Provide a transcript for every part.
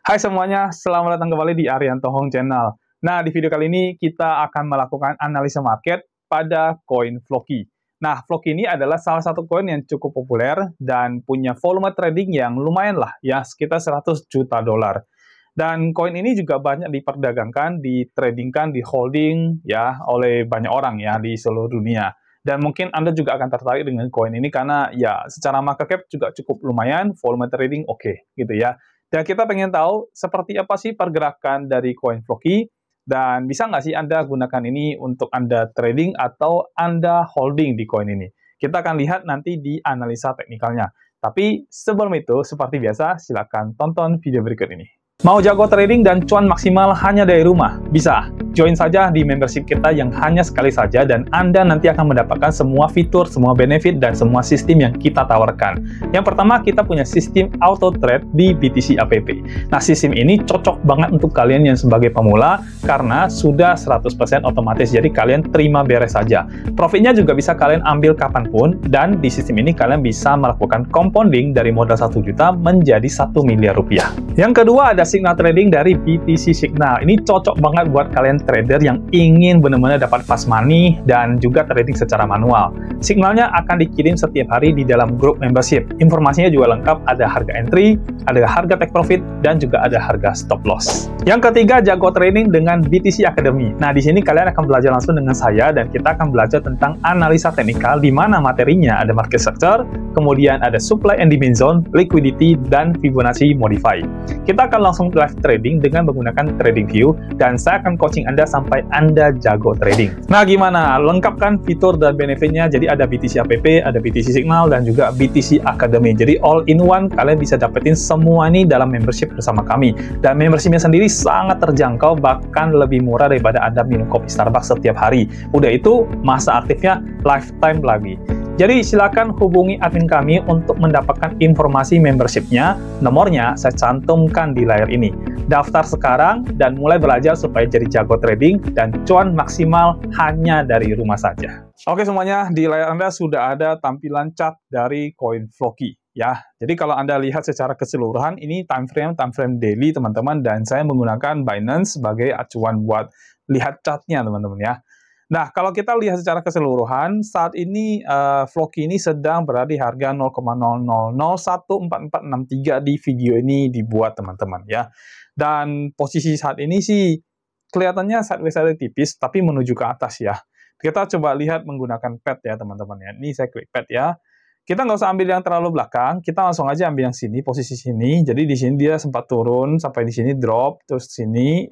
Hai semuanya, selamat datang kembali di Arianto Hong Channel. Nah, di video kali ini kita akan melakukan analisa market pada koin Floki. Nah, Floki ini adalah salah satu koin yang cukup populer dan punya volume trading yang lumayan lah, ya sekitar 100 juta dolar. Dan koin ini juga banyak diperdagangkan, ditradingkan, di holding ya oleh banyak orang ya di seluruh dunia. Dan mungkin Anda juga akan tertarik dengan koin ini karena ya secara market cap juga cukup lumayan, volume trading oke, gitu ya. Dan kita pengen tahu seperti apa sih pergerakan dari koin Floki, dan bisa nggak sih Anda gunakan ini untuk Anda trading atau Anda holding di koin ini. Kita akan lihat nanti di analisa teknikalnya. Tapi sebelum itu, seperti biasa, silakan tonton video berikut ini. Mau jago trading dan cuan maksimal hanya dari rumah? Bisa. Join saja di membership kita yang hanya sekali saja dan Anda nanti akan mendapatkan semua fitur, semua benefit, dan semua sistem yang kita tawarkan. Yang pertama, kita punya sistem auto trade di BTC app. Nah, sistem ini cocok banget untuk kalian yang sebagai pemula karena sudah 100% otomatis, jadi kalian terima beres saja. Profitnya juga bisa kalian ambil kapanpun, dan di sistem ini kalian bisa melakukan compounding dari modal 1 juta menjadi 1 miliar rupiah. Yang kedua ada signal trading dari BTC Signal. Ini cocok banget buat kalian trader yang ingin benar-benar dapat fast money dan juga trading secara manual. Signalnya akan dikirim setiap hari di dalam grup membership. Informasinya juga lengkap, ada harga entry, ada harga take profit, dan juga ada harga stop loss. Yang ketiga, jago trading dengan BTC Academy. Nah, di sini kalian akan belajar langsung dengan saya dan kita akan belajar tentang analisa teknikal di mana materinya ada market structure, kemudian ada supply and demand zone, liquidity, dan Fibonacci modify. Kita akan langsung live trading dengan menggunakan TradingView dan saya akan coaching Anda sampai Anda jago trading. Nah, gimana? Lengkapkan fitur dan benefitnya. Jadi ada BTC app, ada BTC Signal, dan juga BTC Academy. Jadi all in one, kalian bisa dapetin semua ini dalam membership bersama kami. Dan membershipnya sendiri sangat terjangkau, bahkan lebih murah daripada Anda minum kopi Starbucks setiap hari. Udah itu, masa aktifnya lifetime lagi. Jadi silakan hubungi admin kami untuk mendapatkan informasi membershipnya. Nomornya saya cantumkan di layar ini. Daftar sekarang dan mulai belajar supaya jadi jago trading dan cuan maksimal hanya dari rumah saja. Oke semuanya, di layar Anda sudah ada tampilan chart dari koin Floki. Ya, jadi kalau Anda lihat secara keseluruhan, ini time frame daily teman-teman, dan saya menggunakan Binance sebagai acuan buat lihat chartnya teman-teman ya. Nah, kalau kita lihat secara keseluruhan, saat ini Floki ini sedang berada di harga 0,00014463 di video ini dibuat teman-teman ya. Dan posisi saat ini sih kelihatannya sideways tipis, tapi menuju ke atas ya. Kita coba lihat menggunakan pad ya teman-teman ya. Ini saya klik pad ya. Kita nggak usah ambil yang terlalu belakang, kita langsung aja ambil yang sini, posisi sini. Jadi di sini dia sempat turun, sampai di sini drop, terus sini.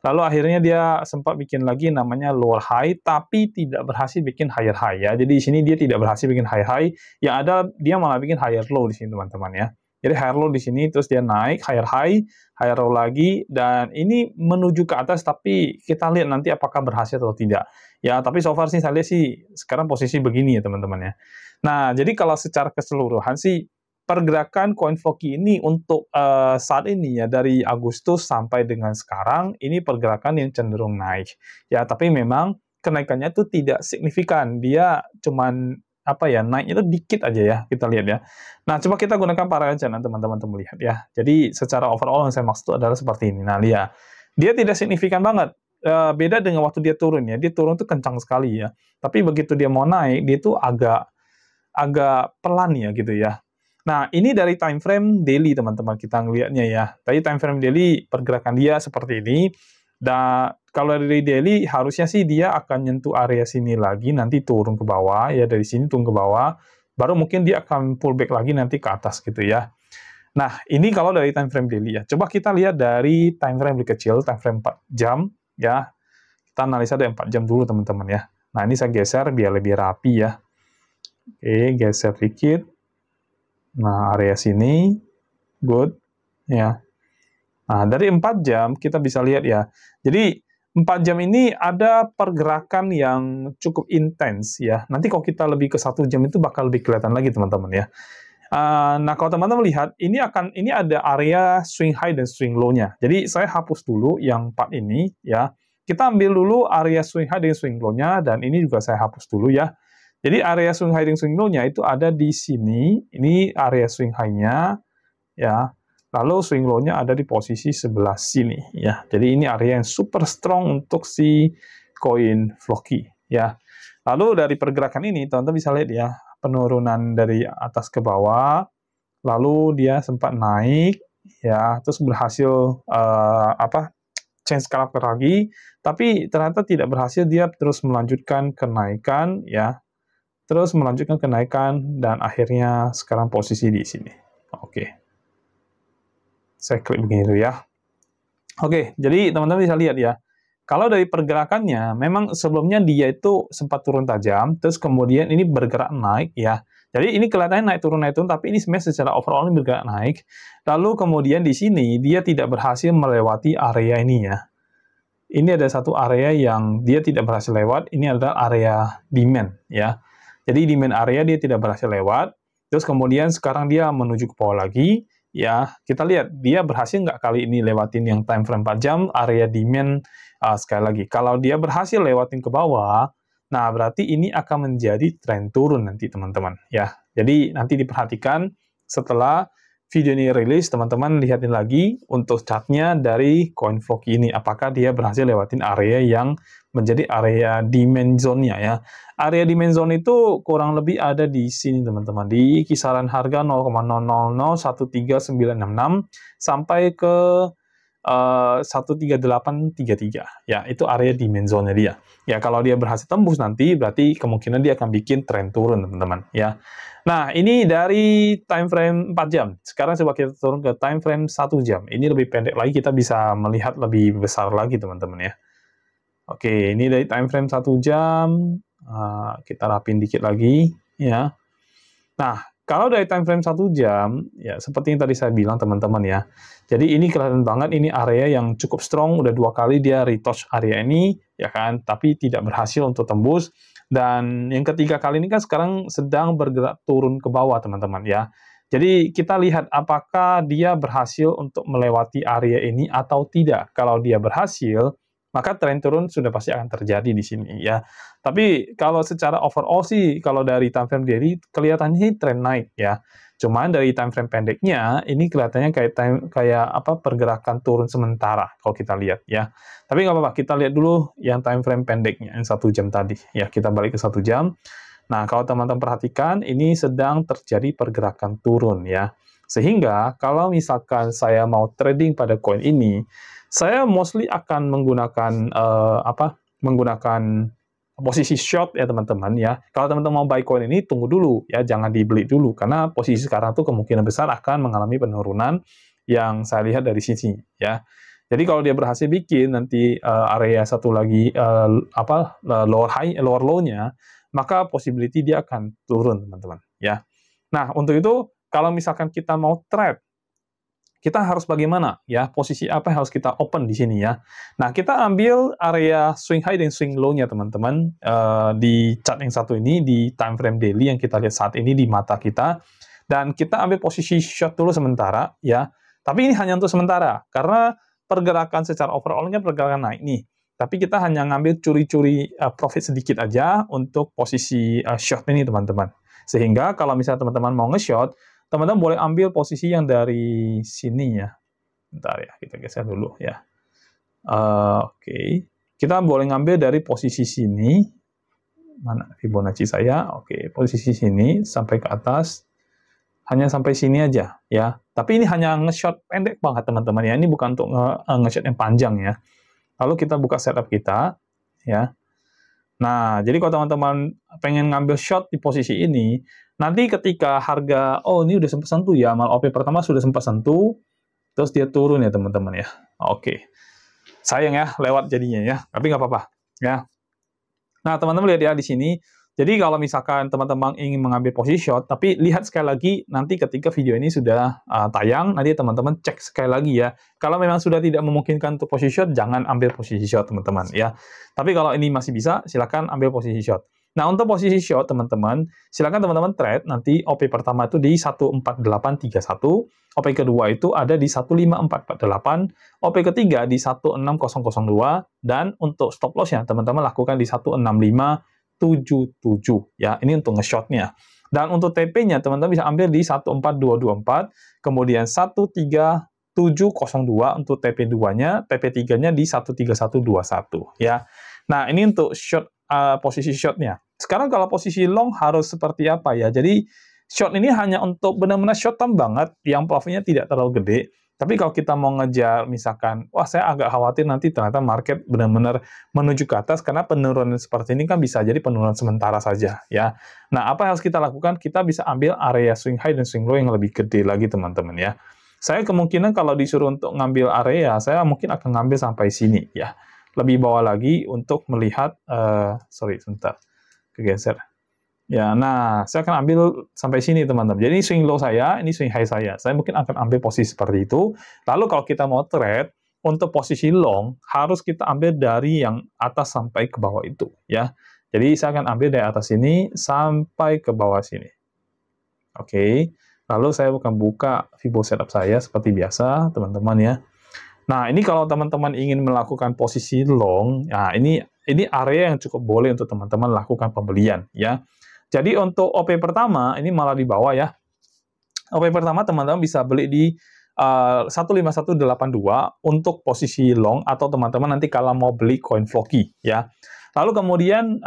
Lalu akhirnya dia sempat bikin lagi namanya lower high, tapi tidak berhasil bikin higher high ya. Jadi di sini dia tidak berhasil bikin higher high, yang ada dia malah bikin higher low di sini teman-teman ya. Jadi higher low di sini, terus dia naik, higher low lagi, dan ini menuju ke atas, tapi kita lihat nanti apakah berhasil atau tidak. Ya, tapi so far sih saya lihat sih sekarang posisi begini ya teman-teman ya. Nah, jadi kalau secara keseluruhan sih, pergerakan koin Floki ini untuk saat ini ya, dari Agustus sampai dengan sekarang, ini pergerakan yang cenderung naik. Ya, tapi memang kenaikannya itu tidak signifikan. Dia cuman apa ya, naiknya itu dikit aja ya, kita lihat ya. Nah, coba kita gunakan parallel channel teman-teman untuk melihat ya. Jadi secara overall yang saya maksud adalah seperti ini. Nah, lihat. Dia tidak signifikan banget. Beda dengan waktu dia turun ya. Dia turun itu kencang sekali ya. Tapi begitu dia mau naik, dia itu agak pelan ya gitu ya. Nah, ini dari time frame daily teman-teman kita ngelihatnya ya. Tadi time frame daily pergerakan dia seperti ini. Dan kalau dari daily harusnya sih dia akan nyentuh area sini lagi, nanti turun ke bawah ya, dari sini turun ke bawah, baru mungkin dia akan pullback lagi nanti ke atas gitu ya. Nah, ini kalau dari time frame daily ya. Coba kita lihat dari time frame lebih kecil, time frame 4 jam ya. Kita analisa dari 4 jam dulu teman-teman ya. Nah, ini saya geser biar lebih rapi ya. Oke, geser dikit. Nah, area sini, good, ya. Nah, dari 4 jam, kita bisa lihat ya. Jadi, 4 jam ini ada pergerakan yang cukup intens ya. Nanti kalau kita lebih ke 1 jam itu bakal lebih kelihatan lagi, teman-teman ya. Nah, kalau teman-teman lihat, ini ada area swing high dan swing low-nya. Jadi, saya hapus dulu yang 4 ini ya. Kita ambil dulu area swing high dan swing low-nya, dan ini juga saya hapus dulu ya. Jadi area swing high dan swing low-nya itu ada di sini. Ini area swing high-nya ya. lalu swing low-nya ada di posisi sebelah sini ya. Jadi ini area yang super strong untuk si koin Floki ya. Lalu dari pergerakan ini teman-teman bisa lihat ya, penurunan dari atas ke bawah, lalu dia sempat naik ya, terus berhasil change karakter lagi, tapi ternyata tidak berhasil, dia terus melanjutkan kenaikan ya, terus melanjutkan kenaikan dan akhirnya sekarang posisi di sini. Oke, saya klik begini ya. Oke, jadi teman-teman bisa lihat ya, kalau dari pergerakannya memang sebelumnya dia itu sempat turun tajam, terus kemudian ini bergerak naik ya. Jadi ini kelihatannya naik turun, tapi ini sebenarnya secara overall ini bergerak naik. Lalu kemudian di sini dia tidak berhasil melewati area ini ya. Ini ada satu area yang dia tidak berhasil lewat, ini adalah area demand ya. Jadi demand area dia tidak berhasil lewat, terus kemudian sekarang dia menuju ke bawah lagi, ya kita lihat dia berhasil nggak kali ini lewatin yang time frame 4 jam, area demand sekali lagi. Kalau dia berhasil lewatin ke bawah, nah berarti ini akan menjadi tren turun nanti teman-teman ya. Jadi nanti diperhatikan setelah video ini rilis, teman-teman lihatin lagi untuk chartnya dari CoinFloki ini, apakah dia berhasil lewatin area yang menjadi area demand zone-nya ya. Area demand zone itu kurang lebih ada di sini teman-teman, di kisaran harga 0,00013966 sampai ke 13833 ya, itu area demand zone-nya dia. Ya kalau dia berhasil tembus nanti berarti kemungkinan dia akan bikin tren turun teman-teman ya. Nah, ini dari time frame 4 jam. Sekarang coba kita turun ke time frame 1 jam. Ini lebih pendek lagi, kita bisa melihat lebih besar lagi teman-teman ya. Oke, ini dari time frame 1 jam. Kita rapin dikit lagi ya. Nah, kalau dari time frame 1 jam, ya seperti yang tadi saya bilang teman-teman ya. Jadi ini kelihatan banget, ini area yang cukup strong, udah 2 kali dia retouch area ini, ya kan, tapi tidak berhasil untuk tembus. Dan yang ketiga kali ini kan sekarang sedang bergerak turun ke bawah teman-teman ya. Jadi kita lihat apakah dia berhasil untuk melewati area ini atau tidak. Kalau dia berhasil, maka tren turun sudah pasti akan terjadi di sini ya. Tapi kalau secara overall sih, kalau dari time frame daily kelihatannya tren naik ya. Cuman dari time frame pendeknya ini kelihatannya kayak pergerakan turun sementara kalau kita lihat ya. Tapi nggak apa-apa, kita lihat dulu yang time frame pendeknya yang 1 jam tadi ya. Kita balik ke 1 jam. Nah, kalau teman-teman perhatikan ini sedang terjadi pergerakan turun ya. Sehingga kalau misalkan saya mau trading pada koin ini, saya mostly akan menggunakan posisi short ya teman-teman ya. Kalau teman-teman mau buy coin ini tunggu dulu ya, jangan dibeli dulu karena posisi sekarang tuh kemungkinan besar akan mengalami penurunan yang saya lihat dari sini ya. Jadi kalau dia berhasil bikin nanti area satu lagi lower low-nya, maka possibility dia akan turun teman-teman ya. Nah, untuk itu kalau misalkan kita mau trade, kita harus bagaimana ya, posisi apa yang harus kita open di sini ya. Nah, kita ambil area swing high dan swing low-nya teman-teman di chart yang satu ini, di time frame daily yang kita lihat saat ini di mata kita, dan kita ambil posisi short dulu sementara ya. Tapi ini hanya untuk sementara karena pergerakan secara overall-nya pergerakan naik nih. Tapi kita hanya ngambil curi-curi profit sedikit aja untuk posisi short ini teman-teman. Sehingga kalau misalnya teman-teman mau nge-short, teman-teman boleh ambil posisi yang dari sini ya. Bentar ya, kita geser dulu ya. Oke. Kita boleh ngambil dari posisi sini. Mana Fibonacci saya? Oke, posisi sini sampai ke atas. Hanya sampai sini aja ya. Tapi ini hanya nge-short pendek banget teman-teman ya. Ini bukan untuk nge-short yang panjang ya. Lalu kita buka setup kita ya. Nah, jadi kalau teman-teman pengen ngambil short di posisi ini, nanti ketika harga, ini udah sempat sentuh ya, amal OP pertama sudah sempat sentuh, terus dia turun ya teman-teman ya. Oke. Sayang ya, lewat jadinya ya, tapi nggak apa-apa ya. Nah, teman-teman lihat ya di sini. Jadi kalau misalkan teman-teman ingin mengambil posisi short, tapi lihat sekali lagi nanti ketika video ini sudah tayang, nanti teman-teman cek sekali lagi ya. Kalau memang sudah tidak memungkinkan untuk posisi short, jangan ambil posisi short teman-teman ya. Tapi kalau ini masih bisa, silakan ambil posisi short. Nah, untuk posisi short teman-teman, silakan teman-teman trade nanti OP pertama itu di 14831, OP kedua itu ada di 15448, OP ketiga di 16002, dan untuk stop loss-nya teman-teman lakukan di 16577 ya. Ini untuk nge-short-nya. Dan untuk TP-nya, teman-teman bisa ambil di 14224, kemudian 13702 untuk TP2-nya, TP3-nya di 13121, ya. Nah, ini untuk short, posisi short-nya. Sekarang kalau posisi long harus seperti apa ya? Jadi, short ini hanya untuk benar-benar short term banget, yang profitnya tidak terlalu gede. Tapi kalau kita mau ngejar, misalkan, wah saya agak khawatir nanti ternyata market benar-benar menuju ke atas, karena penurunan seperti ini kan bisa jadi penurunan sementara saja, ya. Nah, apa yang harus kita lakukan? Kita bisa ambil area swing high dan swing low yang lebih gede lagi, teman-teman, ya. Saya kemungkinan kalau disuruh untuk ngambil area, saya mungkin akan ngambil sampai sini, ya. Lebih bawah lagi untuk melihat, sorry, sebentar, kegeser. Ya, nah, saya akan ambil sampai sini, teman-teman. Jadi, ini swing low saya, ini swing high saya. Saya mungkin akan ambil posisi seperti itu. Lalu, kalau kita mau trade, untuk posisi long, harus kita ambil dari yang atas sampai ke bawah itu, ya. Jadi, saya akan ambil dari atas sini sampai ke bawah sini. Oke. Lalu, saya akan buka Fibo setup saya seperti biasa, teman-teman, ya. Nah, ini kalau teman-teman ingin melakukan posisi long, nah, ini area yang cukup boleh untuk teman-teman lakukan pembelian, ya. Jadi untuk OP pertama, ini malah di bawah ya. OP pertama teman-teman bisa beli di 15182 untuk posisi long, atau teman-teman nanti kalau mau beli koin Floki ya. Lalu kemudian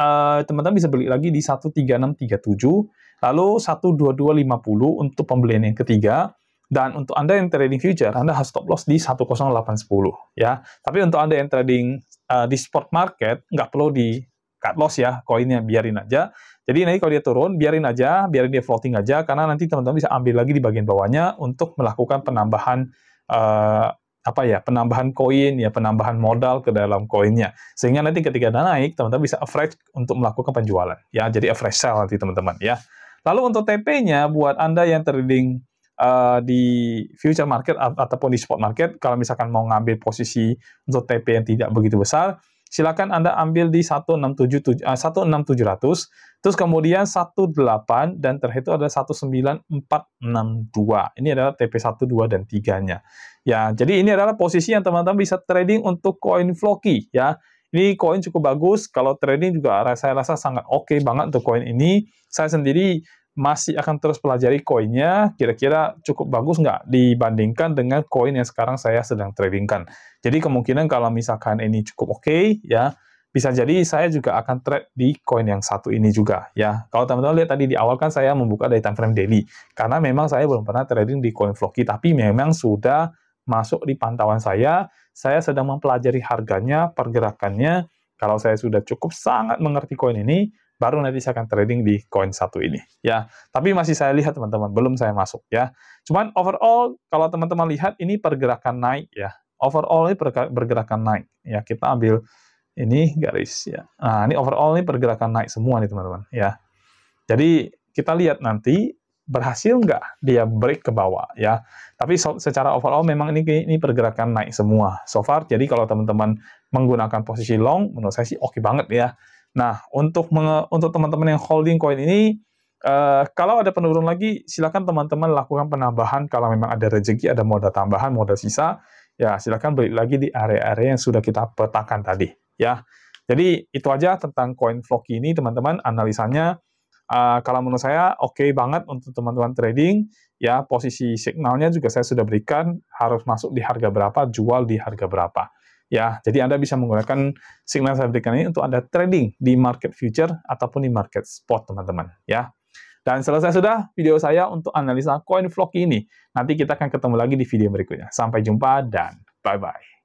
teman-teman bisa beli lagi di 13637, lalu 12250 untuk pembelian yang ketiga. Dan untuk Anda yang trading future, Anda harus stop loss di 10810 ya. Tapi untuk Anda yang trading di spot market, nggak perlu di cut loss ya, koinnya biarin aja. Jadi nanti kalau dia turun, biarin aja, biarin dia floating aja, karena nanti teman-teman bisa ambil lagi di bagian bawahnya untuk melakukan penambahan penambahan koin ya, penambahan modal ke dalam koinnya. Sehingga nanti ketika dia naik, teman-teman bisa average untuk melakukan penjualan ya. Jadi average sell nanti teman-teman ya. Lalu untuk TP-nya buat Anda yang trading di future market ataupun di spot market, kalau misalkan mau ngambil posisi untuk TP yang tidak begitu besar, silakan Anda ambil di 16700, terus kemudian 18, dan terakhir itu ada 19462. Ini adalah TP 1, 2, dan 3-nya. Ya, jadi ini adalah posisi yang teman-teman bisa trading untuk koin Floki ya. Ini koin cukup bagus, kalau trading juga saya rasa sangat oke banget untuk koin ini. Saya sendiri masih akan terus pelajari koinnya, kira-kira cukup bagus nggak dibandingkan dengan koin yang sekarang saya sedang tradingkan. Jadi kemungkinan kalau misalkan ini cukup oke, ya, bisa jadi saya juga akan trade di koin yang satu ini juga, ya. Kalau teman-teman lihat tadi di awal kan saya membuka dari time frame daily, karena memang saya belum pernah trading di koin Floki, tapi memang sudah masuk di pantauan saya sedang mempelajari harganya, pergerakannya. Kalau saya sudah cukup sangat mengerti koin ini, baru nanti saya akan trading di koin satu ini ya. Tapi masih saya lihat teman-teman, belum saya masuk ya. Cuman overall kalau teman-teman lihat ini pergerakan naik ya. Overall ini pergerakan naik ya. Kita ambil ini garis ya. Nah, ini overall ini pergerakan naik semua nih teman-teman ya. Jadi kita lihat nanti berhasil nggak dia break ke bawah ya. Tapi secara overall memang ini pergerakan naik semua so far. Jadi kalau teman-teman menggunakan posisi long, menurut saya sih oke banget ya. Nah, untuk teman-teman yang holding koin ini, kalau ada penurunan lagi, silakan teman-teman lakukan penambahan. Kalau memang ada rezeki, ada modal tambahan, modal sisa, ya silakan beli lagi di area-area yang sudah kita petakan tadi. Ya, jadi itu aja tentang koin Floki ini, teman-teman. Analisanya, kalau menurut saya oke banget untuk teman-teman trading. Ya, posisi signalnya juga saya sudah berikan, harus masuk di harga berapa, jual di harga berapa. Ya, jadi Anda bisa menggunakan signal saya berikan ini untuk Anda trading di market future ataupun di market spot, teman-teman. Ya, dan selesai sudah video saya untuk analisa koin Floki ini. Nanti kita akan ketemu lagi di video berikutnya. Sampai jumpa dan bye-bye.